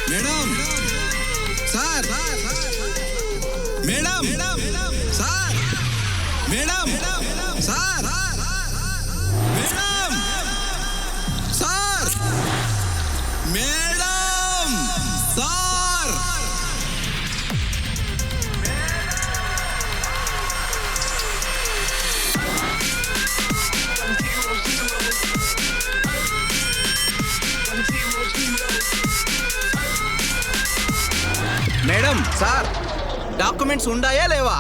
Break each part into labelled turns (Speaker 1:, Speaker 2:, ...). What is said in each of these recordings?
Speaker 1: Madam sir madam sir madam sir madam sir madam sir
Speaker 2: madam sir documents ఉండాయా లేవా?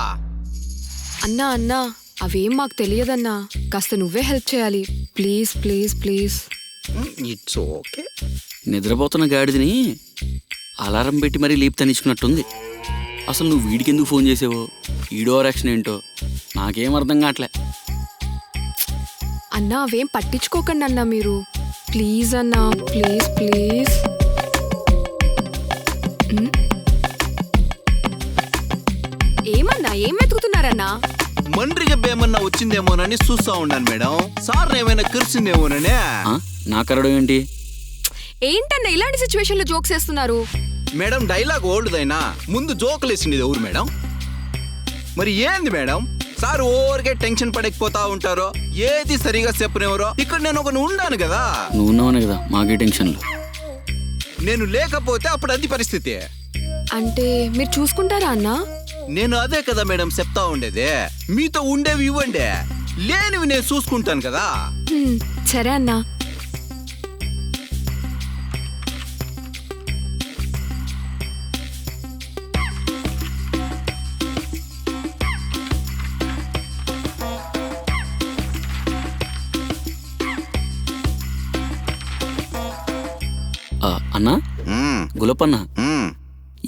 Speaker 3: అన్నా అన్నా అవేం మాకు తెలియదన్నా, కాస్త నువ్వే హెల్ప్ చేయాలి please please please.
Speaker 2: It's okay.
Speaker 4: నిద్రపోతున్న గాడిదని అలారం పెట్టి మరీ లీప్ తనిచ్చుకున్నట్టుంది. అసలు నువ్వు వీడికి ఎందుకు ఫోన్ చేసావో, ఈడో యాక్షన్ ఏంటో నాకేం అర్థం కావట్లే.
Speaker 3: అన్నా అవేం పట్టించుకోకండి అన్నా మీరు, ప్లీజ్ అన్నా ప్లీజ్ ప్లీజ్. ఏమన్నా ఏం వెతుకుతున్నారన్నా?
Speaker 2: మండ్రి జబ్బు ఏమన్నా వచ్చిందేమోనని చూస్తా ఉన్నాను మేడం. సార్ ఏమైనా కురిసిందేమోననే.
Speaker 4: నా కరడం ఏంటి?
Speaker 3: ఏంటన్నా ఇలాంటి సిచ్యువేషన్ లో జోక్స్ వేస్తున్నారు?
Speaker 2: మేడం డైలాగ్ ఓల్డ్దైనా ముందు జోకులు వేసింది ఎవరు మేడం? మరి ఏంది మేడం సార్ ఓరికే టెన్షన్ పడకపోతా ఉంటారో, ఏది సరిగా చెప్పనేవరో. ఇక్కడ నేను ఒకని ఉండాను కదా.
Speaker 4: నువ్వు ఉన్నావనే కదా మాకే టెన్షన్లు.
Speaker 2: నేను లేకపోతే అప్పుడు అది పరిస్థితి.
Speaker 3: అంటే మీరు చూసుకుంటారా అన్నా?
Speaker 2: నేను అదే కదా మేడం చెప్తా ఉండేది. మీతో ఉండేవి ఇవ్వండి, లేనివి నేను చూసుకుంటాను కదా.
Speaker 3: సరే అన్నా.
Speaker 4: అన్నా గులపన్నా,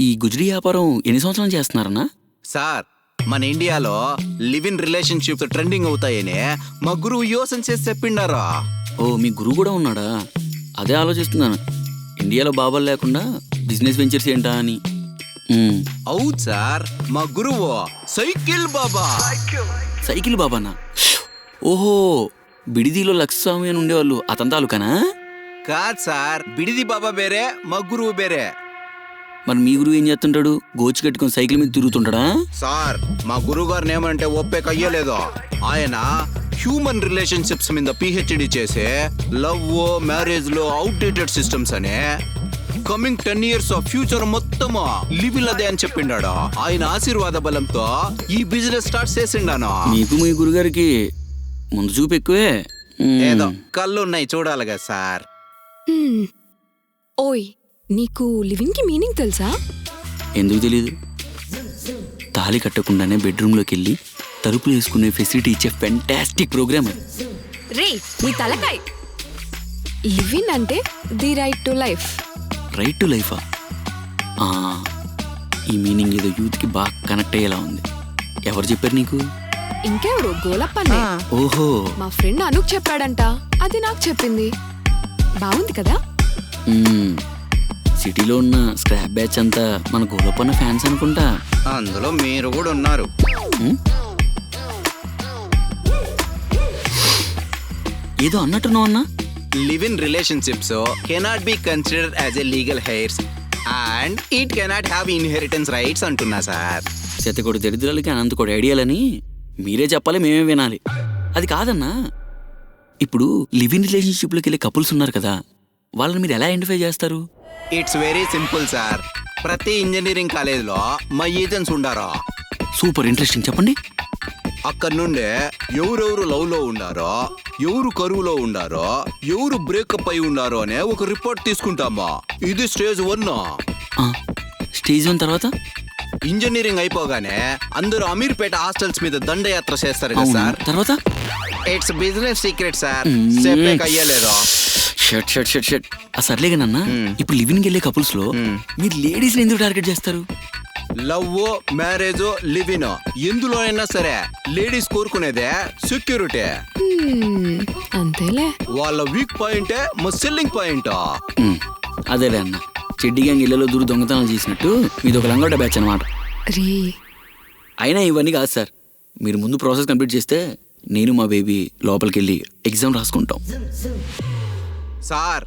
Speaker 4: ఈ గుజరీ వ్యాపారం ఎన్ని సంవత్సరాలు చేస్తున్నారన్నా?
Speaker 2: సార్ మన ఇండియాలో లివ్ ఇన్ రిలేషన్షిప్స్ ట్రెండింగ్ అవుతాయని మా గురువు యోసన చేసి చెప్పిండారా.
Speaker 4: ఓ మీ గురువు కూడా ఉన్నాడా? అదే ఆలోచిస్తున్నాను, ఇండియాలో బాబాలు లేకుండా బిజినెస్ వెంచర్స్ ఏంటా అని.
Speaker 2: అవును సార్, మా గురువు సైకిల్ బాబా.
Speaker 4: సైకిల్ బాబానా? ఓహో, బిడిదిలో లక్ష్మస్వామి అని ఉండేవాళ్ళు అతని తాలూకానా?
Speaker 2: కాదు సార్, బిడిది బాబా వేరే, మా గురువు వేరే.
Speaker 4: మరి మీ గురువు ఏం చేస్తుంటాడు? గోచి కట్టుకుని సైకిల్ మీద తిరుగుతుంటాడా?
Speaker 2: సార్ మా గురువు గారిని ఏమంటే ఒప్పేక అయ్యలేదు. ఆయన హ్యూమన్ రిలేషన్షిప్స్ మీద పిహెచ్డి చేసి లవ్ మ్యారేజ్ లో అవుట్డేటెడ్ సిస్టమ్స్ అనే కమింగ్ 10 years ఆఫ్ ఫ్యూచర్ మొత్తం లివ్ ఇన్ అదే అని చెప్పిండాడు. ఆయన ఆశీర్వాద బలంతో ఈ బిజినెస్ స్టార్ట్ చేసిండాను.
Speaker 4: మీకు మీ గురుగారికి ముందు చూపు ఎక్కువే.
Speaker 2: ఏదో కళ్ళు ఉన్నాయి చూడాలి కదా సార్.
Speaker 3: ఓయ్, నీకు లివింగ్ కి మీనింగ్ తెలుసా?
Speaker 4: ఎందుకు తెలీదు? తాళి కట్టకుండానే బెడ్రూమ్లోకి వెళ్ళి తలుపులు వేసుకునే ఫెసిలిటీ ఇచ్చే ఫెంటాస్టిక్ ప్రోగ్రామ్ అది.
Speaker 3: రే నీ తలకాయ్. లివింగ్ అంటే the right to life.
Speaker 4: Right to లైఫా? ఈ మీనింగ్ ఏదో యూత్కి బాగా కనెక్ట్ అయ్యేలా ఉంది. ఎవరు చెప్పారు నీకు?
Speaker 3: ఇంకెవరు, గోలప్పనే.
Speaker 4: ఓహో,
Speaker 3: మా ఫ్రెండ్ అనుకు చెప్పాడంట, అది నాకు చెప్పింది. బాగుంది కదా?
Speaker 4: సిటీలో ఉన్న స్క్రాప్ బ్యాచ్ అంతా మన గోలపన్న ఫ్యాన్స్ అనుకుంటా.
Speaker 2: అందులో మీరు కూడా ఉన్నారు.
Speaker 4: ఏదో అన్నట్టున్నావు అన్నా.
Speaker 2: Live in relationships cannot be considered as a legal hairs and it cannot have inheritance rights అంటున్నా సార్.
Speaker 4: శతకోటి దరిద్రాలకి అనంతకోటి ఐడియాలని మీరే చెప్పాలి, మేమే వినాలి. అది కాదన్నా, ఇప్పుడు లివ్ ఇన్ రిలేషన్షిప్లోకి వెళ్ళే కపుల్స్ ఉన్నారు కదా, వాళ్ళని మీరు ఎలా ఐడెంటిఫై చేస్తారు?
Speaker 2: It's very simple sir. ప్రతి ఇంజనీరింగ్ కాలేజ్లో మా ఏజెంట్స్ ఉండారో.
Speaker 4: సూపర్ ఇంట్రెస్టింగ్, చెప్పండి.
Speaker 2: అక్కడ నుండే ఎవరెవరు లవ్ లో ఉండారో, ఎవరు కరువులో ఉండారో, ఎవరు బ్రేకప్ అయి ఉండారో అనే ఒక రిపోర్ట్ తీసుకుంటామా. ఇది స్టేజ్ 1.
Speaker 4: స్టేజ్ 1 తర్వాత
Speaker 2: ఇంజనీరింగ్ అయిపోగానే అందరూ అమీర్పేట హాస్టల్స్ మీద దండయాత్ర చేస్తారు కదా సార్.
Speaker 4: తర్వాత
Speaker 2: ఇట్స్ బిజినెస్ సీక్రెట్ సార్, చెప్పేక అయ్యలేదో.
Speaker 4: Shut shut shut shut. సర్లేగానన్నా, ఇప్పుడు లివింగ్ వెళ్ళే కపుల్స్ లో మీరు లేడీస్ ఎందుకు టార్గెట్ చేస్తారు?
Speaker 2: లవ్ మ్యారేజ్ లివ్ ఇన్ ఎందులో అయినా సరే లేడీస్ కోరుకునేదే సెక్యూరిటీ.
Speaker 3: అంతేలే,
Speaker 2: వాళ్ళ వీక్ పాయింటే మా సెల్లింగ్ పాయింట్.
Speaker 4: అదేలే అన్న, చెడ్డి గ్యాంగ్ ఇళ్లలో దూరు దొంగతనం చేసినట్టు మీది ఒక లంగోట బ్యాచ్ అనమాట. అయినా ఇవన్నీ కాదు సార్, మీరు ముందు ప్రాసెస్ కంప్లీట్ చేస్తే నేను మా బేబీ లోపలికి వెళ్ళి ఎగ్జామ్ రాసుకుంటాం.
Speaker 2: సార్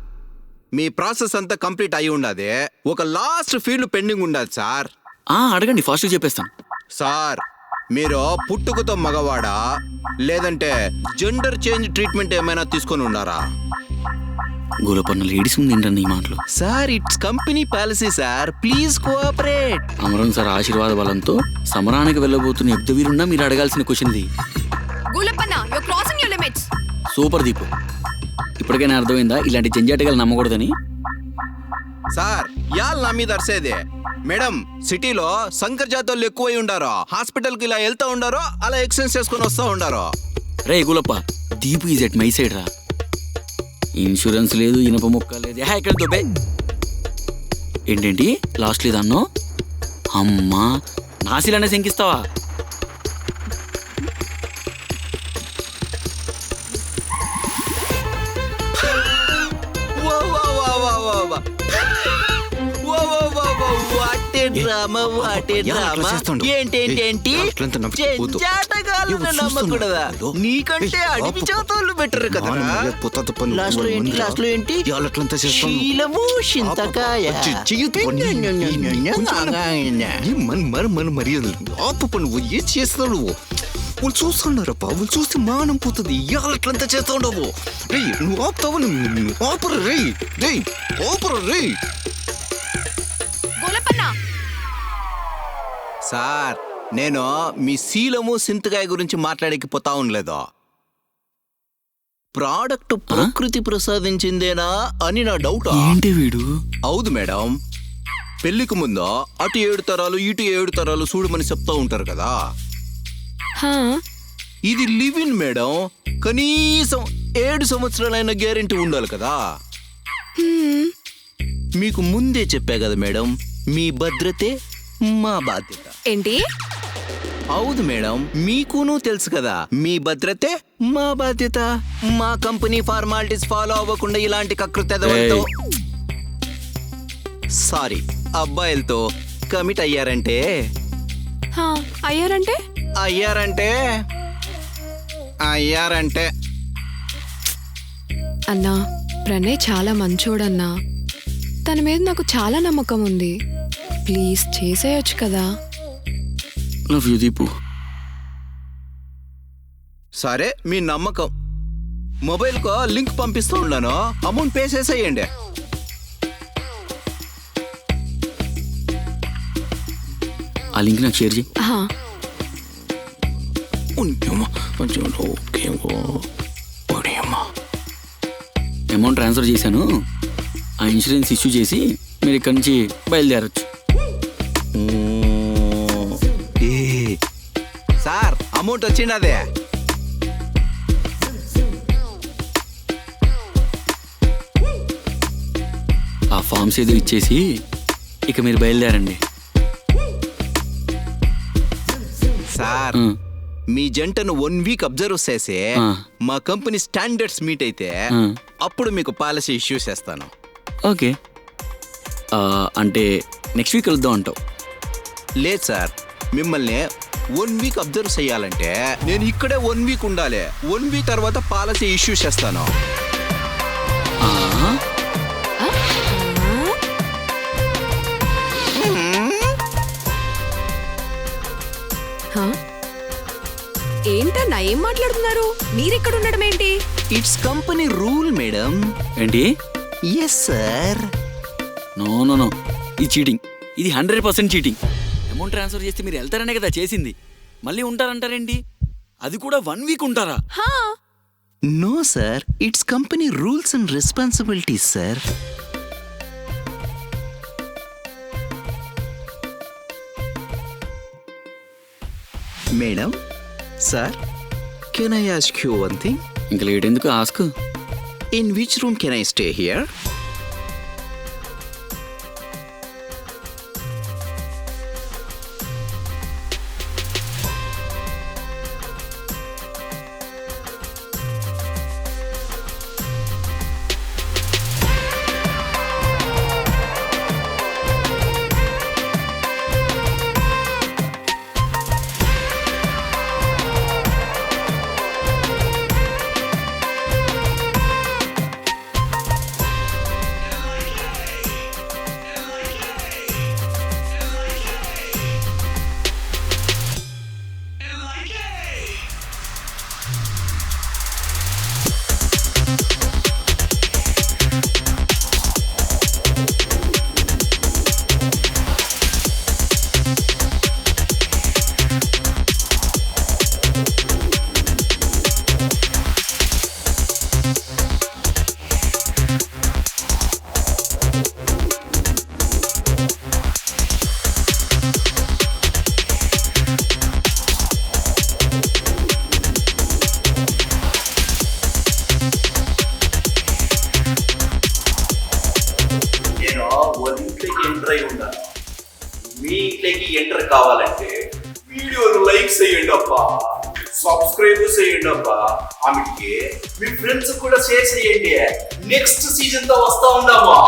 Speaker 2: మీ ప్రాసెస్ అంతా కంప్లీట్ అయి ఉండదు, ఒక లాస్ట్ ఫీల్డ్ పెండింగ్ ఉండాలి సార్.
Speaker 4: అడగండి, ఫాస్ట్గా చెప్పేస్తాను.
Speaker 2: సార్ మీరు పుట్టుకతో మగవాడా లేదంటే జెండర్ చేంజ్ ట్రీట్మెంట్ ఏమైనా తీసుకొని ఉన్నారా?
Speaker 4: గోలపన్న లేడీస్ ముందు ఏంటన్న ఈ మాటలు?
Speaker 2: Sir it's company policy sir, please cooperate.
Speaker 4: అమరం సార్ ఆశీర్వాద బలంతో సమరానికి వెళ్ళబోతున్న యుద్ధవీరున్నా మీరు అడగాల్సిన క్వశ్చన్ ఇది.
Speaker 3: గులపన్న you are crossing your limits.
Speaker 4: Super Deepu, ఇప్పటికైనా అర్థమైందా ఇలాంటి జంజాటగాలు నమ్మకూడదని?
Speaker 2: సార్ యాల్ నా మీద అరిసేదే. మేడం సిటీలో సంకర్ జాతోళ్ళు ఎక్కువై ఉండారో, హాస్పిటల్కి ఇలా వెళ్తా ఉండారో, అలా ఎక్స్చేంజ్ చేసుకొని వస్తూ ఉండారో.
Speaker 4: రే Gulappa, Deepu is at my side రా. ఇన్సూరెన్స్ లేదు, ఇనప ముక్క లేదు. ఇక్కడ దొబ్బే ఏంటేంటి లాస్ట్ లేదన్నో? అమ్మా నాసిలనే శంకిస్తావా?
Speaker 2: నీకంటే అడిగి చేతోళ్ళు బెటర్ కదా. ఆపు పని ఏం చేస్తావు నువ్వు? వాళ్ళు చూస్తున్నారప్ప, వాళ్ళు చూస్తే మానం పోతుంది. ఇవాళ అట్లంతా చేస్తా ఉండవు. రే నువ్వు ఆపుతావు, నువ్వు ఆపరు. రే రే ఆపరు. రే సార్ నేను మీ శీలము సింతకాయ గురించి మాట్లాడకపోతా ఉండలేదు. ప్రోడక్ట్ ప్రకృతి ప్రసాదించిందేనా అని నా డౌట్.
Speaker 4: ఏంటి వీడు?
Speaker 2: అవును మేడం, పెళ్లికి ముందు అటు 7 తరాలు ఇటు 7 తరాలు చూడమని చెప్తా ఉంటారు కదా. ఇది లివ్ ఇన్ మేడం, కనీసం 7 సంవత్సరాలైన గ్యారెంటీ ఉండాలి కదా. మీకు ముందే చెప్పా కదా మేడం, మీ భద్రతే మా బాధ్యత.
Speaker 3: ఏంటి?
Speaker 2: అవును మేడం, మీకును తెలుసు కదా, మీ భద్రతే మా బాధ్యత. మా కంపెనీ ఫార్మాలిటీస్ ఫాలో అవ్వకుండా ఇలాంటి కకృతెదవలతో సారీ అబ్బాయిలతో కమిట్ అయ్యారంటే
Speaker 3: అయ్యారంటే
Speaker 2: అయ్యారంటే అయ్యారంటే
Speaker 3: అన్నా, ప్రణయ్ చాలా మంచోడన్నా. తన మీద నాకు చాలా నమ్మకం ఉంది. ప్లీజ్ చేసేయొచ్చు కదా.
Speaker 4: Love you Deepu.
Speaker 2: సరే మీ నమ్మకం. మొబైల్కు లింక్ పంపిస్తూ ఉన్నాను, అమౌంట్ పే చేసేయండి.
Speaker 4: ఆ లింక్ నాకు షేర్ చేయి. అమౌంట్ ట్రాన్స్ఫర్ చేశాను. ఆ ఇన్సూరెన్స్ ఇష్యూ చేసి మీరు ఇక్కడి నుంచి బయలుదేరచ్చు.
Speaker 2: సార్ అమౌంట్ వచ్చింది అదే.
Speaker 4: ఆ ఫామ్స్ ఏదో ఇచ్చేసి ఇక మీరు బయలుదేరండి.
Speaker 2: సార్ మీ జంటను 1 వీక్ అబ్జర్వ్ చేసి మా కంపెనీ స్టాండర్డ్స్ మీట్ అయితే అప్పుడు మీకు పాలసీ ఇష్యూ చేస్తాను.
Speaker 4: ఓకే, అంటే నెక్స్ట్ వీక్ వెళ్దాం అంటావు?
Speaker 2: లేదు సార్, మిమ్మల్ని 1 వీక్ అబ్జర్వ్ చేయాలంటే నేను ఇక్కడే 1 వీక్ ఉండాలి. 1 వీక్ తర్వాత పాలసీ ఇష్యూ చేస్తాను.
Speaker 3: ఏంటన్నా ఏం మాట్లాడుతున్నారు? మీరెక్కడ ఉండడం ఏంటి?
Speaker 2: It's company rule madam.
Speaker 4: ఏంటి?
Speaker 2: Yes sir.
Speaker 4: No no no, ఇది చీటింగ్. ఇది 100% చీటింగ్. అమౌంట్ ట్రాన్స్ఫర్ చేస్తే మీరు వెళ్తారనే కదా చేసింది, మళ్ళీ ఉంటారంటారేంటి? అది కూడా 1 వీక్ ఉంటారా?
Speaker 2: No sir, it's company rules and responsibilities sir. Madam sir, can I ask you one thing?
Speaker 4: ఇంకా లేట్ ఎందుకు, ask.
Speaker 2: In which room can I stay here?
Speaker 5: Enter అయి ఉంటాను. మీ ఇంట్లోకి ఎంటర్ కావాలంటే వీడియోను లైక్ చేయండి అబ్బా, సబ్స్క్రైబ్ చేయండి అబ్బా. ఆమెకి మీ ఫ్రెండ్స్ కూడా షేర్ చేయండి. నెక్స్ట్ సీజన్ తో వస్తా ఉందామా.